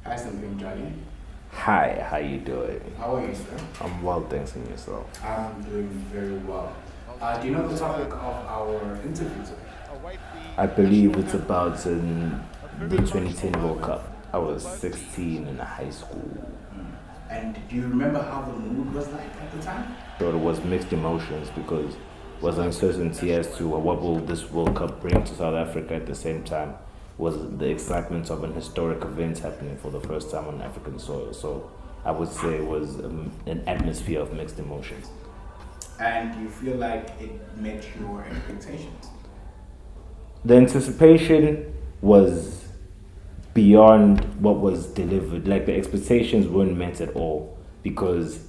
Hi, Simphiwe Mtshali. Hi, how you doing? How are you, sir? I'm well, thanks, and yourself. I'm doing very well. Do you know the topic of our interview today? I believe it's about the 2010 World Cup. I was 16 in high school. And do you remember how the mood was like at the time? So it was mixed emotions because was uncertainty as to what will this World Cup bring to South Africa at the same time was the excitement of an historic event happening for the first time on African soil. So I would say it was an atmosphere of mixed emotions. And do you feel like it met your expectations? The anticipation was beyond what was delivered. Like the expectations weren't met at all because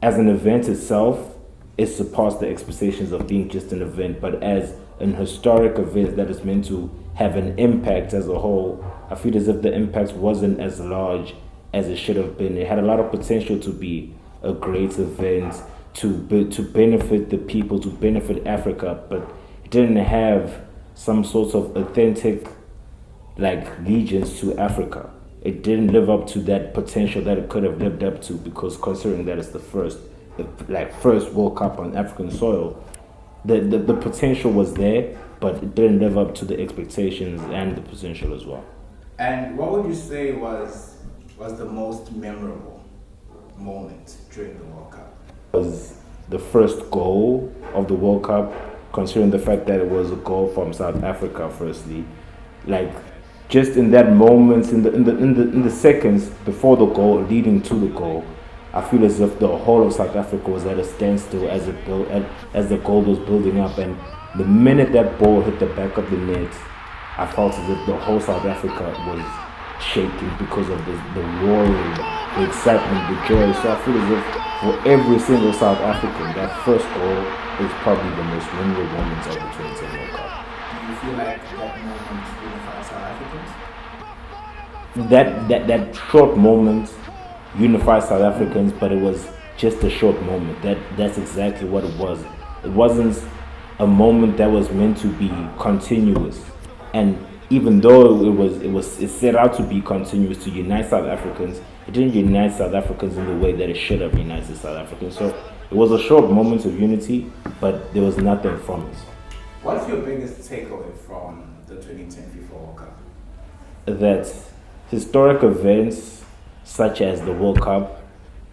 as an event itself, it surpassed the expectations of being just an event. But as an historic event that is meant to have an impact as a whole, I feel as if the impact wasn't as large as it should have been. It had a lot of potential to be a great event, to benefit the people, to benefit Africa, but it didn't have some sort of authentic like allegiance to Africa. It didn't live up to that potential that it could have lived up to because considering that it's the first World Cup on African soil, the potential was there, but it didn't live up to the expectations and the potential as well. And what would you say was the most memorable moment during the World Cup? Was the first goal of the World Cup, considering the fact that it was a goal from South Africa. Firstly, like just in that moment, in the seconds before the goal, leading to the goal, I feel as if the whole of South Africa was at a standstill as the goal was building up, and the minute that ball hit the back of the net, I felt as if the whole South Africa was shaking because of the roaring, the excitement, the joy. So I feel as if for every single South African, that first goal is probably the most memorable moments of the 2010 World Cup. Do you feel like that moment unified South Africans? That short moment unified South Africans, but it was just a short moment. That's exactly what it was. It wasn't a moment that was meant to be continuous, and even though it set out to be continuous to unite South Africans, it didn't unite South Africans in the way that it should have united South Africans. So it was a short moment of unity, but there was nothing from it. What's your biggest takeaway from the 2010 FIFA World Cup? That historic events such as the World Cup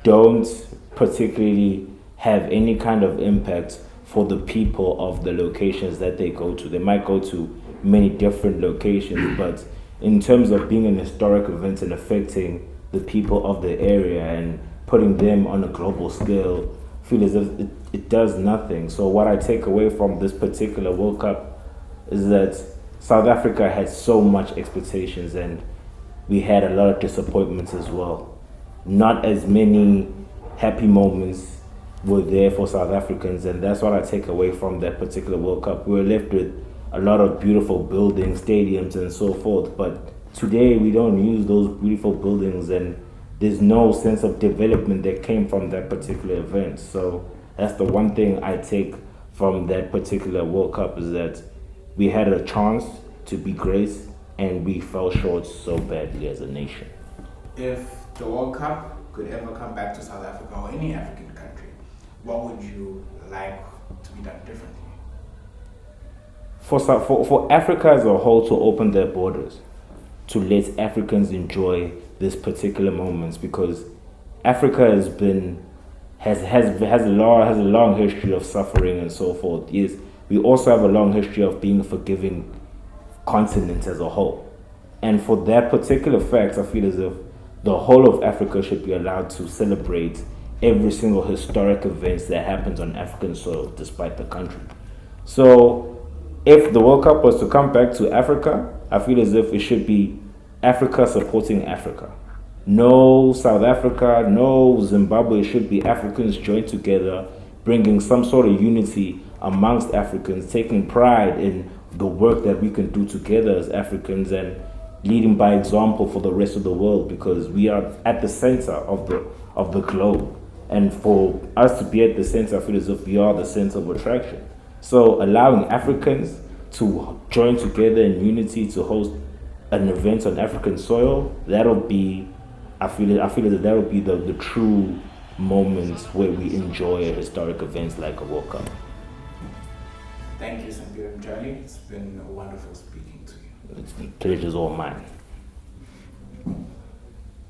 don't particularly have any kind of impact for the people of the locations that they go to. They might go to many different locations, but in terms of being an historic event and affecting the people of the area and putting them on a global scale, I feel as if it does nothing. So what I take away from this particular World Cup is that South Africa had so much expectations and we had a lot of disappointments as well. Not as many happy moments were there for South Africans, and that's what I take away from that particular World Cup. We were left with a lot of beautiful buildings, stadiums, and so forth, but today we don't use those beautiful buildings, and there's no sense of development that came from that particular event. So that's the one thing I take from that particular World Cup is that we had a chance to be great, and we fell short so badly as a nation. If the World Cup could ever come back to South Africa or any African country, what would you like to be done differently? For Africa as a whole to open their borders, to let Africans enjoy this particular moments, because Africa has a long history of suffering and so forth. Yes, we also have a long history of being a forgiving continent as a whole. And for that particular fact, I feel as if the whole of Africa should be allowed to celebrate every single historic events that happens on African soil despite the country. So if the World Cup was to come back to Africa, I feel as if it should be Africa supporting Africa. No South Africa, no Zimbabwe, it should be Africans joined together, bringing some sort of unity amongst Africans, taking pride in the work that we can do together as Africans and leading by example for the rest of the world, because we are at the center of the globe. And for us to be at the center, I feel as if we are the center of attraction. So allowing Africans to join together in unity to host an event on African soil, I feel that that'll be the true moments where we enjoy historic events like a World Cup. Thank you, Simphiwe Mtshali. It's been wonderful speaking to you. It's pleasure's all mine.